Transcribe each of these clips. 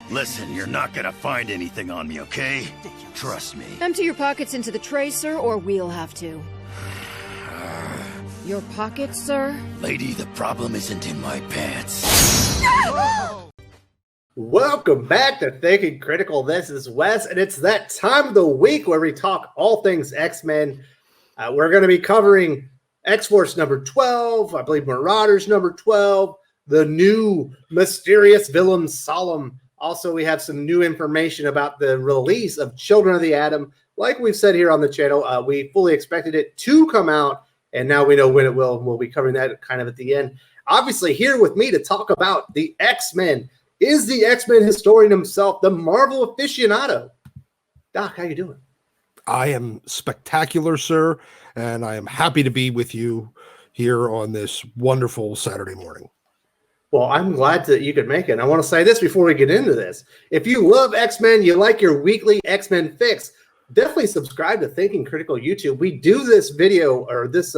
Listen, you're not gonna find anything on me, okay? Trust me. Empty your pockets into the tray, sir, or we'll have to. Your pockets, sir? Lady, the problem isn't in my pants. Welcome back to Thinking Critical. This is Wes, and it's that time of the week where we talk all things X-Men. We're going to be covering X-Force number 12, I believe Marauders number 12, the new mysterious villain Solem. Also, we have some new information about the release of Children of the Atom. Like we've said here on the channel, we fully expected it to come out, and now we know when it will. We'll be covering that kind of at the end. Obviously, here with me to talk about the X-Men is the X-Men historian himself, the Marvel aficionado. Doc, how you doing? I am spectacular, sir, and I am happy to be with you here on this wonderful Saturday morning. Well, I'm glad that you could make it. And I want to say this before we get into this. If you love X-Men, you like your weekly X-Men fix, definitely subscribe to Thinking Critical YouTube. We do this video or this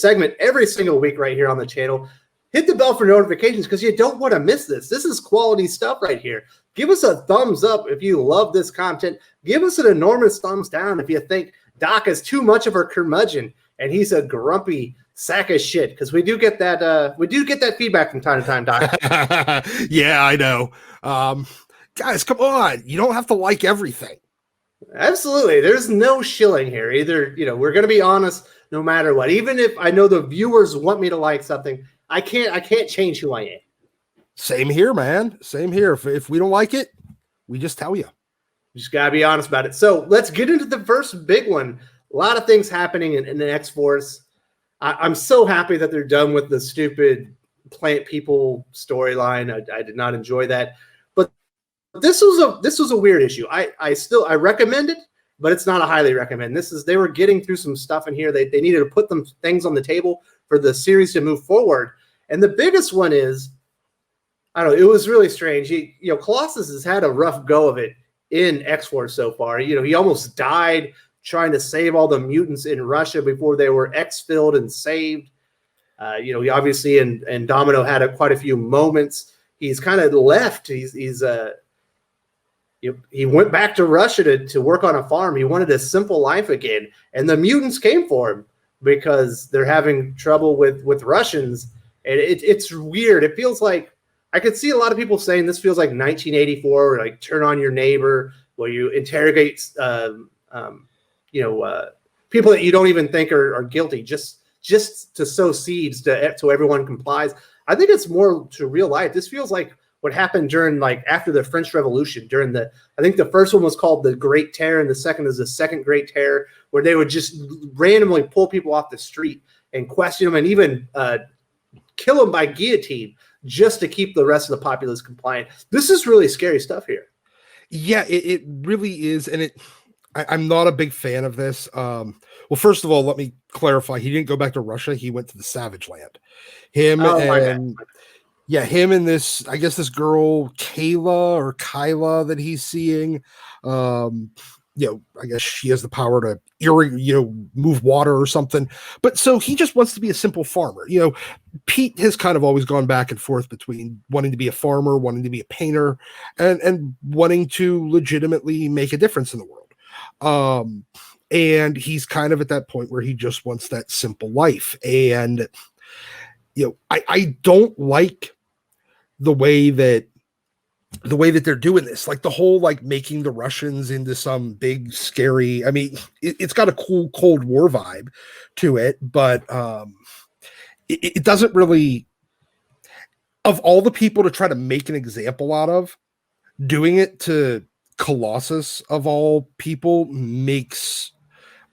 segment every single week right here on the channel. Hit the bell for notifications because you don't want to miss this. This is quality stuff right here. Give us a thumbs up if you love this content. Give us an enormous thumbs down if you think Doc is too much of a curmudgeon and he's a grumpy sack of shit, because we do get that feedback from time to time, Doc. Yeah, I know. Guys, come on. You don't have to like everything. Absolutely. There's no shilling here. Either, we're going to be honest no matter what. Even if I know the viewers want me to like something, I can't change who I am. Same here, man. Same here. If we don't like it, we just tell you. You just got to be honest about it. So let's get into the first big one. A lot of things happening in the X-Force. I'm so happy that they're done with the stupid plant people storyline. I did not enjoy that, but this was a weird issue. I recommend it, but it's not a highly recommend. They were getting through some stuff in here. They needed to put things on the table for the series to move forward. And the biggest one is, I don't know, it was really strange. Colossus has had a rough go of it in X-Force so far. He almost died trying to save all the mutants in Russia before they were X-filled and saved. He obviously and Domino had quite a few moments. He's kind of left. He went back to Russia to work on a farm. He wanted a simple life again, and the mutants came for him because they're having trouble with Russians. And it's weird. It feels like, I could see a lot of people saying this feels like 1984, or like Turn on Your Neighbor, where you interrogate people that you don't even think are guilty, just to sow seeds so everyone complies. I think it's more to real life. This feels like what happened during, after the French Revolution, I think the first one was called the Great Terror, and the second is the Second Great Terror, where they would just randomly pull people off the street and question them and even kill them by guillotine just to keep the rest of the populace compliant. This is really scary stuff here. Yeah, it really is. And I'm not a big fan of this. Well, first of all, let me clarify. He didn't go back to Russia. He went to the Savage Land. Him and this, I guess this girl, Kayla or Kyla that he's seeing, I guess she has the power to move water or something. But so he just wants to be a simple farmer. Pete has kind of always gone back and forth between wanting to be a farmer, wanting to be a painter, and wanting to legitimately make a difference in the world. And he's kind of at that point where he just wants that simple life. And, I don't like the way that they're doing this, like the whole, making the Russians into some big, scary, it's got a cool Cold War vibe to it, but it doesn't really, of all the people to try to make an example out of, doing it to Colossus of all people makes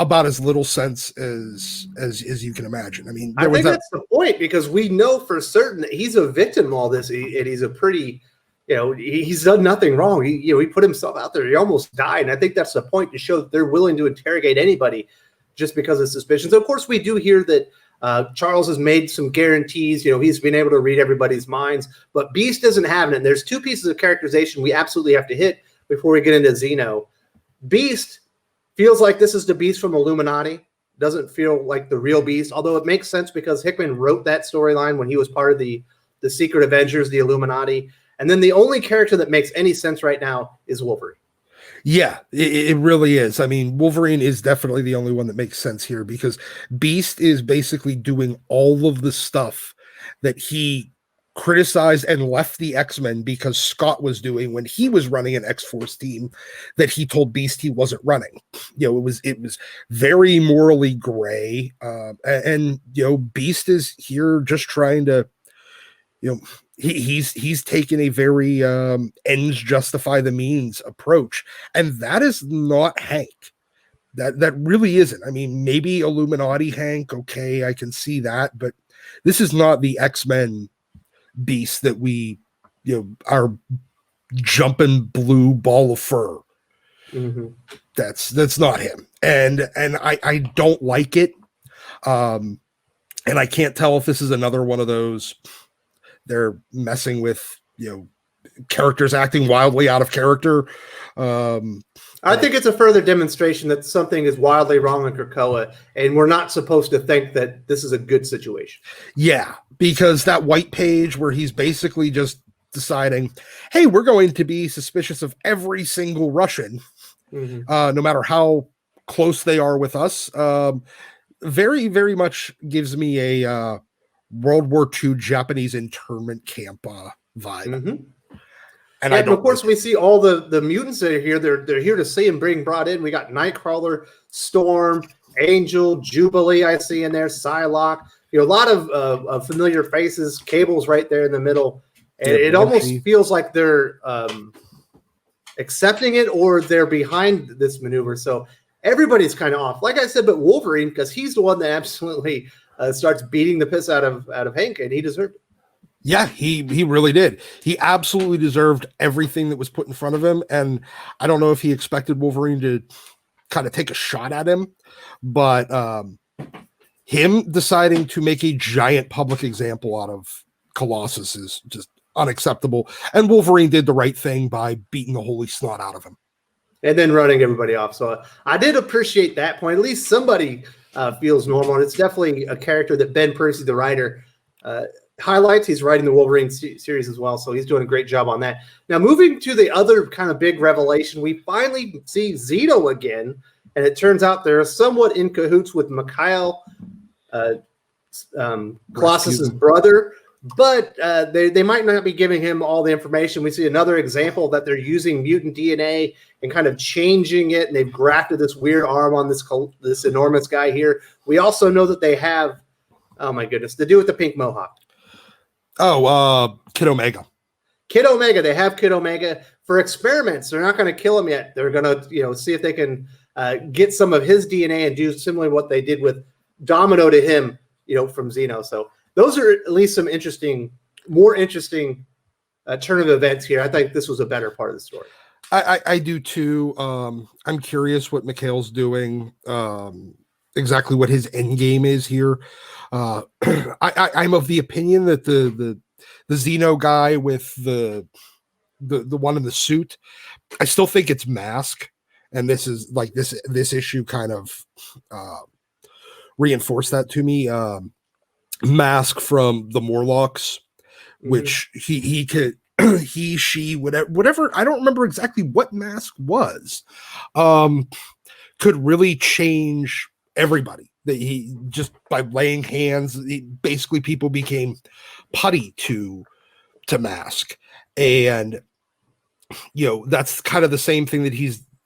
about as little sense as you can imagine. I think that's the point, because we know for certain that he's a victim of all this, and he's a pretty, he's done nothing wrong. He put himself out there. He almost died, and I think that's the point, to show that they're willing to interrogate anybody just because of suspicions. Of course, we do hear that Charles has made some guarantees. He's been able to read everybody's minds, but Beast isn't having it. And there's two pieces of characterization we absolutely have to hit before we get into Zeno. Beast feels like this is the Beast from Illuminati. Doesn't feel like the real Beast, although it makes sense because Hickman wrote that storyline when he was part of the Secret Avengers, the Illuminati. And then the only character that makes any sense right now is Wolverine. Yeah, it really is. I mean, Wolverine is definitely the only one that makes sense here because Beast is basically doing all of the stuff that he criticized and left the X-Men because Scott was doing when he was running an X-Force team that he told Beast he wasn't running. You know, it was very morally gray. And you know, Beast is here just trying to, you know, he's taken a very ends justify the means approach, and that is not Hank. That really isn't. I mean, maybe Illuminati Hank, okay, I can see that, but this is not the X-Men Beast that we, you know, our jumping blue ball of fur. Mm-hmm. That's not him, and I don't like it, and I can't tell if this is another one of those. They're messing with, you know, characters acting wildly out of character. I think it's a further demonstration that something is wildly wrong in Krakoa, and we're not supposed to think that this is a good situation. Yeah, because that white page where he's basically just deciding, hey, we're going to be suspicious of every single Russian, no matter how close they are with us. Very, very much gives me a World War II Japanese internment camp vibe. And of course, we see all the mutants that are here. They're here to see and being brought in. We got Nightcrawler, Storm, Angel, Jubilee. I see in there, Psylocke. You know, a lot of familiar faces. Cable's right there in the middle, and it almost feels like they're accepting it or they're behind this maneuver. So everybody's kind of off. Like I said, but Wolverine, because he's the one that absolutely starts beating the piss out of Hank, and he deserved it. Yeah, he really did. He absolutely deserved everything that was put in front of him. And I don't know if he expected Wolverine to kind of take a shot at him, but him deciding to make a giant public example out of Colossus is just unacceptable. And Wolverine did the right thing by beating the holy snot out of him. And then running everybody off. So I did appreciate that point. At least somebody feels normal. And it's definitely a character that Ben Percy, the writer, highlights. He's writing the Wolverine series as well, so he's doing a great job on that. Now, moving to the other kind of big revelation, we finally see Zeno again, and it turns out they're somewhat in cahoots with Mikhail, Colossus's brother, but they might not be giving him all the information. We see another example that they're using mutant DNA and kind of changing it, and they've grafted this weird arm on this enormous guy here. We also know that they have, oh my goodness, the dude with the pink mohawk. Oh, Kid Omega. Kid Omega. They have Kid Omega for experiments. They're not going to kill him yet. They're going to, see if they can get some of his DNA and do similarly what they did with Domino to him, from Zeno. So those are at least some more interesting turn of events here. I think this was a better part of the story. I do too. I'm curious what Mikhail's doing. Exactly what his end game is here. I'm of the opinion that the Zeno guy with the one in the suit, I still think it's Mask, and this is like this issue kind of reinforced that to me. Mask from the Morlocks, which he could she whatever I don't remember exactly what Mask was, could really change everybody. That he just by laying hands, basically people became putty to Mask, and that's kind of the same thing that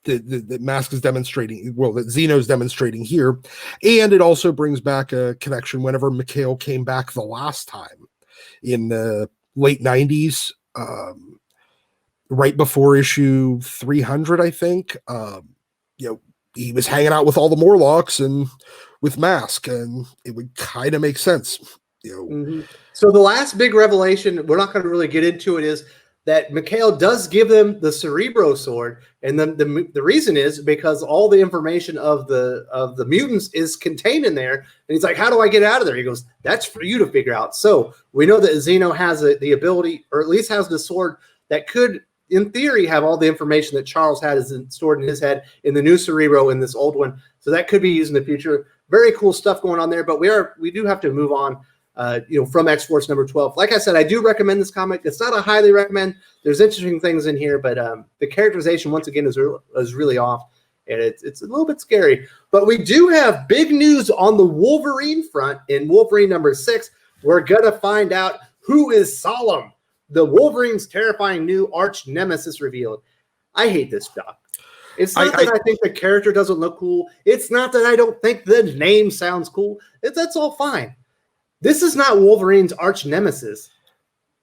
that Mask is demonstrating. Well, that Zeno's demonstrating here, and it also brings back a connection. Whenever Mikhail came back the last time in the late '90s, right before issue 300, I think. He was hanging out with all the Morlocks and with Mask, and it would kind of make sense. So the last big revelation, we're not going to really get into it, is that Mikhail does give them the Cerebro sword, and the reason is because all the information of the mutants is contained in there. And he's like, "How do I get out of there?" He goes, "That's for you to figure out." So we know that Zeno has the ability, or at least has the sword that could, in theory, have all the information that Charles had stored in his head in the new Cerebro in this old one. So that could be used in the future. Very cool stuff going on there, but we do have to move on. from X-Force number 12. Like I said, I do recommend this comic. It's not a highly recommend. There's interesting things in here, but the characterization, once again, is really off, and it's a little bit scary. But we do have big news on the Wolverine front. In Wolverine number 6, we're going to find out who is Solem, the Wolverine's terrifying new arch nemesis revealed. I hate this, Doc. It's not that I think the character doesn't look cool. It's not that I don't think the name sounds cool. That's all fine. This is not Wolverine's arch nemesis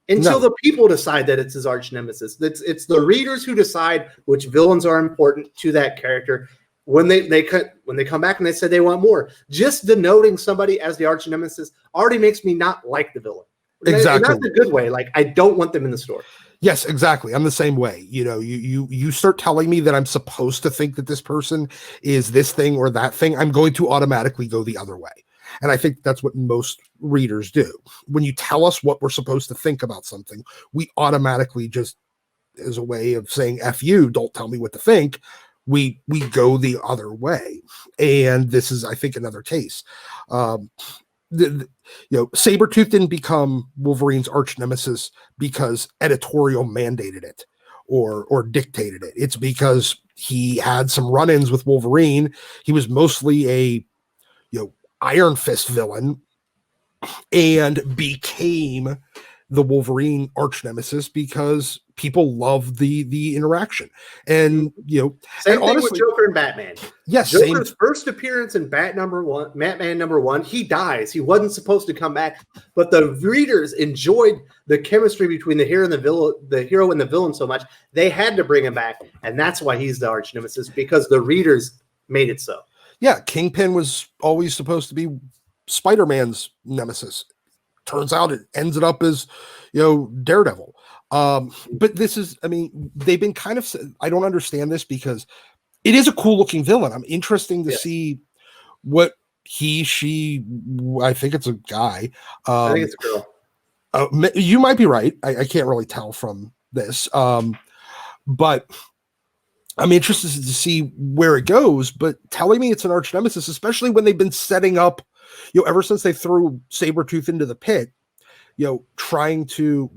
until the people decide that it's his arch nemesis. It's the readers who decide which villains are important to that character. When they come back and they say they want more, just denoting somebody as the arch nemesis already makes me not like the villain. Exactly. Not the good way. Like, I don't want them in the story. Yes, exactly. I'm the same way. You start telling me that I'm supposed to think that this person is this thing or that thing, I'm going to automatically go the other way. And I think that's what most readers do. When you tell us what we're supposed to think about something, we automatically just, as a way of saying F you, don't tell me what to think, we go the other way. And this is, I think, another case. Sabretooth didn't become Wolverine's arch nemesis because editorial mandated it or dictated it. It's because he had some run-ins with Wolverine. He was mostly a Iron Fist villain and became the Wolverine arch nemesis because people love the interaction. And same thing with Joker and Batman. Yes, Joker's first appearance in Batman number 1, he dies. He wasn't supposed to come back, but the readers enjoyed the chemistry between the hero and the villain so much they had to bring him back, and that's why he's the arch nemesis, because the readers made it so. Yeah, Kingpin was always supposed to be Spider-Man's nemesis. Turns out it ends up as Daredevil. But this is, they've been kind of, I don't understand this because it is a cool looking villain. I'm interested to see what she, I think it's a guy. I think it's a girl. You might be right. I can't really tell from this. But I'm interested to see where it goes, but telling me it's an arch nemesis, especially when they've been setting up, ever since they threw Sabretooth into the pit, trying to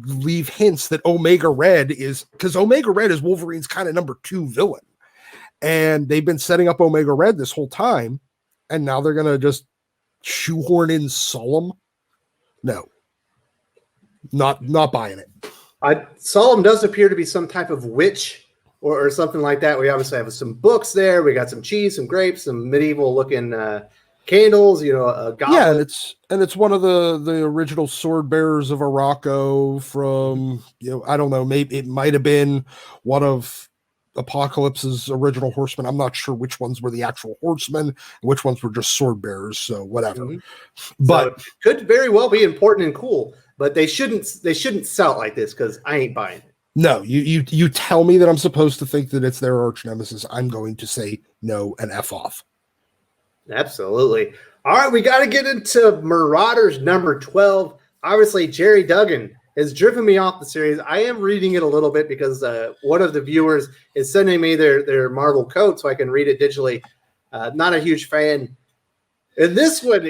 leave hints that Omega Red is, because Omega Red is Wolverine's kind of number 2 villain. And they've been setting up Omega Red this whole time. And now they're going to just shoehorn in Solem. No, not buying it. Solem does appear to be some type of witch or something like that. We obviously have some books there. We got some cheese, some grapes, some medieval looking candles, a goblet. Yeah, and it's one of the original sword bearers of Araco from, I don't know, maybe it might have been one of Apocalypse's original horsemen. I'm not sure which ones were the actual horsemen and which ones were just sword bearers, so whatever. Mm-hmm. But so it could very well be important and cool, but they shouldn't sell it like this, because I ain't buying it. No, you tell me that I'm supposed to think that it's their arch nemesis, I'm going to say no and F off. Absolutely. All right, we got to get into Marauders number 12. Obviously, Jerry Duggan has driven me off the series. I am reading it a little bit because one of the viewers is sending me their Marvel code so I can read it digitally. Not a huge fan. In this one,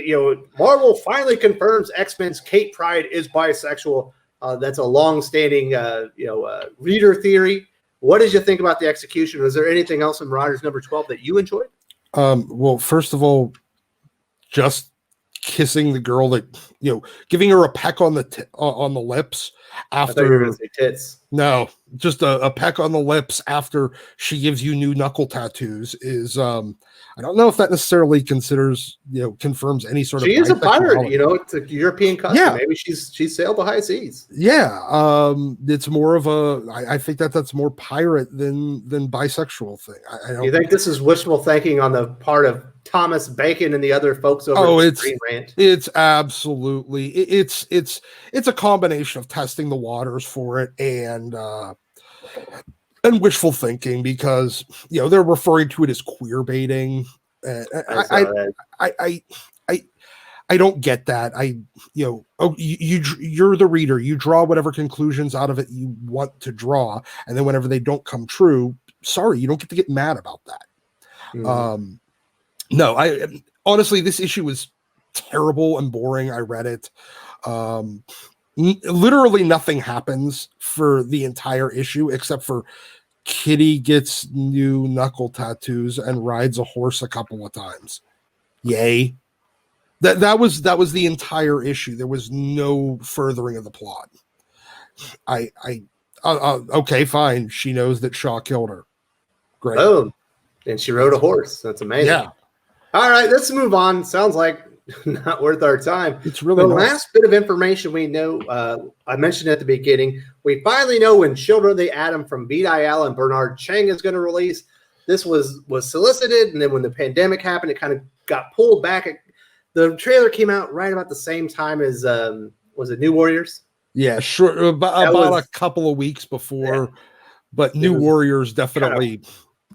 Marvel finally confirms X-Men's Kate Pryde is bisexual. That's a long-standing, reader theory. What did you think about the execution? Was there anything else in Marauders number 12 that you enjoyed? Well, first of all, just kissing the girl, that giving her a peck on the lips after. I thought you were going to say tits. No, just a peck on the lips after she gives you new knuckle tattoos is. I don't know if that necessarily confirms any sort of. She is a pirate, it's a European custom. Yeah. Maybe she's sailed the high seas. Yeah, it's more of I think that's more pirate than bisexual thing. I don't. You think this is wishful thinking on the part of Thomas Bacon and the other folks over at Green Rant? It's absolutely it's a combination of testing the waters for it and wishful thinking, because they're referring to it as queer baiting. I don't get that. You're the reader. You draw whatever conclusions out of it you want to draw, and then whenever they don't come true, sorry, you don't get to get mad about that. Mm-hmm. No, honestly, this issue was terrible and boring. I read it. Literally nothing happens for the entire issue except for Kitty gets new knuckle tattoos and rides a horse a couple of times. Yay. That was the entire issue. There was no furthering of the plot. Okay, fine. She knows that Shaw killed her. Great. Boom. And she rode a horse. That's amazing. Yeah. All right, let's move on. Sounds like not worth our time. It's really the nice. last bit of information we know, I mentioned at the beginning, we finally know when Children of the Atom from Beat Ayala and Bernard Chang is going to release. This was solicited, and then when the pandemic happened, it kind of got pulled back. The trailer came out right about the same time as, was it New Warriors? Yeah, sure. About a couple of weeks before, but New Warriors definitely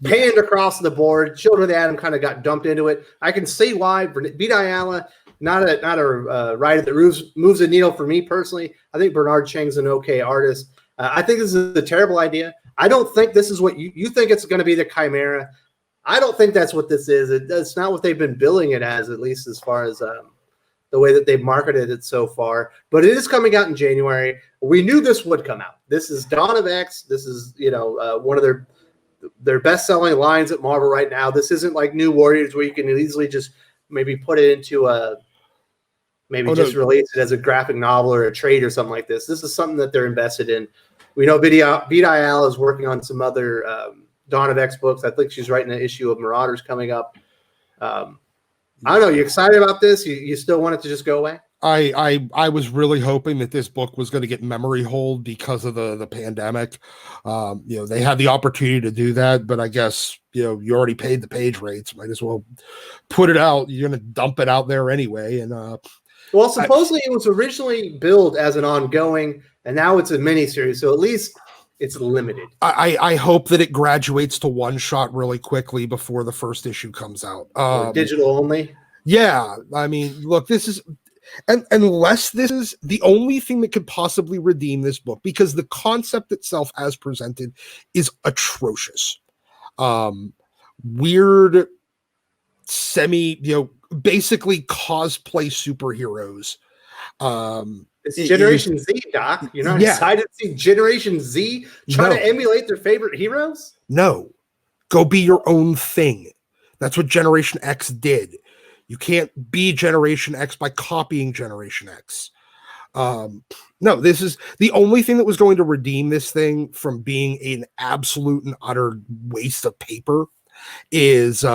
panned across the board. Children of the Atom kind of got dumped into it. I can see why. Beat Ayala, not a writer that moves a needle for me personally. I think Bernard Chang's an okay artist. I think this is a terrible idea. I don't think this is what you think it's going to be, the Chimera. I don't think that's what this is. It's not what they've been billing it as, at least as far as the way that they've marketed it so far. But it is coming out in January. We knew this would come out. This is Dawn of X. This is one of their best-selling lines at Marvel right now. This isn't like New Warriors where you can easily just maybe put it into release it as a graphic novel or a trade or something like this. This is something that they're invested in. We know Beat Ayala is working on some other Dawn of X books. I think she's writing an issue of Marauders coming up. I don't know. You excited about this? You still want it to just go away? I was really hoping that this book was going to get memory hold because of the pandemic. They had the opportunity to do that, but I guess, you already paid the page rates. Might as well put it out. You're going to dump it out there anyway. And well, supposedly it was originally billed as an ongoing, and now it's a miniseries. So at least it's limited. I hope that it graduates to one shot really quickly before the first issue comes out. Digital only. Yeah. I mean, look, this is, and unless this is the only thing that could possibly redeem this book, because the concept itself as presented is atrocious. Weird, basically cosplay superheroes. It's Generation Z, Doc. You're not excited to see Generation Z try to emulate their favorite heroes? No. Go be your own thing. That's what Generation X did. You can't be Generation X by copying Generation X. No, this is the only thing that was going to redeem this thing from being an absolute and utter waste of paper is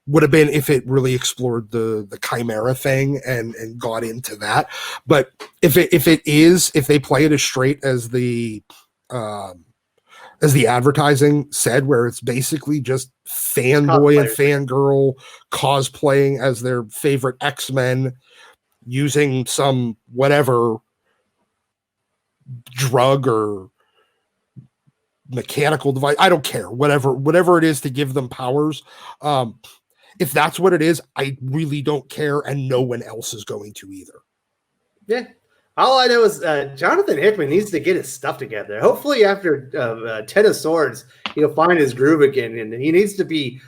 would have been if it really explored the Chimera thing and got into that. But if they play it as straight as the advertising said, where it's basically just fanboy and fangirl cosplaying as their favorite X-Men using some whatever drug or mechanical device, I don't care, whatever it is to give them powers. If that's what it is, I really don't care, and no one else is going to either. Yeah. All I know is Jonathan Hickman needs to get his stuff together. Hopefully after Ten of Swords, he'll find his groove again, and he needs to be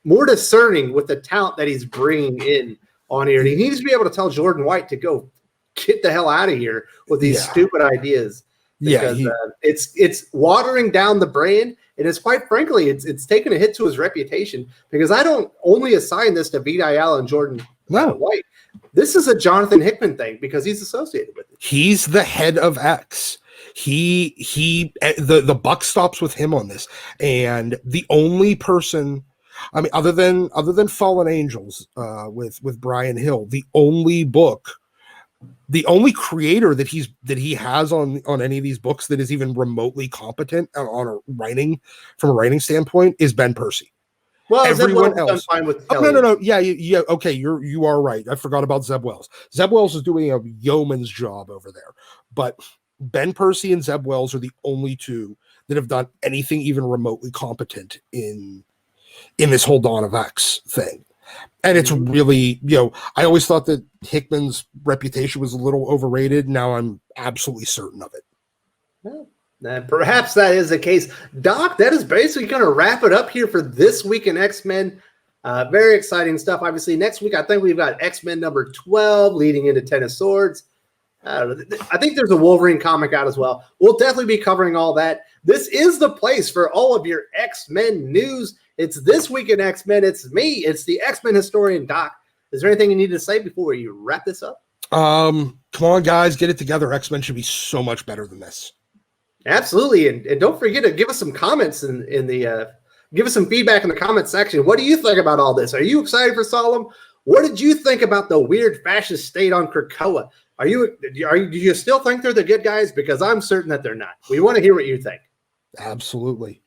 more discerning with the talent that he's bringing in on here. And he needs to be able to tell Jordan White to go get the hell out of here with these stupid ideas. Because it's watering down the brand, and it's quite frankly, it's taken a hit to his reputation, because I don't only assign this to Beat Ayala and Jordan White. This is a Jonathan Hickman thing because he's associated with it. He's the head of X. The buck stops with him on this, and the only person, I mean, other than Fallen Angels with Brian Hill, the only creator that he has on any of these books that is even remotely competent from a writing standpoint is Ben Percy. Well, everyone else fine with no. Yeah. Okay, you are right. I forgot about Zeb Wells. Zeb Wells is doing a yeoman's job over there, but Ben Percy and Zeb Wells are the only two that have done anything even remotely competent in this whole Dawn of X thing. And it's really, I always thought that Hickman's reputation was a little overrated. Now I'm absolutely certain of it. Well, perhaps that is the case. Doc, that is basically going to wrap it up here for this week in X-Men. Very exciting stuff. Obviously, next week, I think we've got X-Men number 12 leading into Ten of Swords. I think there's a Wolverine comic out as well. We'll definitely be covering all that. This is the place for all of your X-Men news. It's This Week in X-Men. It's me. It's the X-Men historian, Doc. Is there anything you need to say before you wrap this up? Come on, guys, get it together. X-Men should be so much better than this. Absolutely, and don't forget to give us some comments give us some feedback in the comment section. What do you think about all this? Are you excited for Solem? What did you think about the weird fascist state on Krakoa? Do you still think they're the good guys? Because I'm certain that they're not. We want to hear what you think. Absolutely.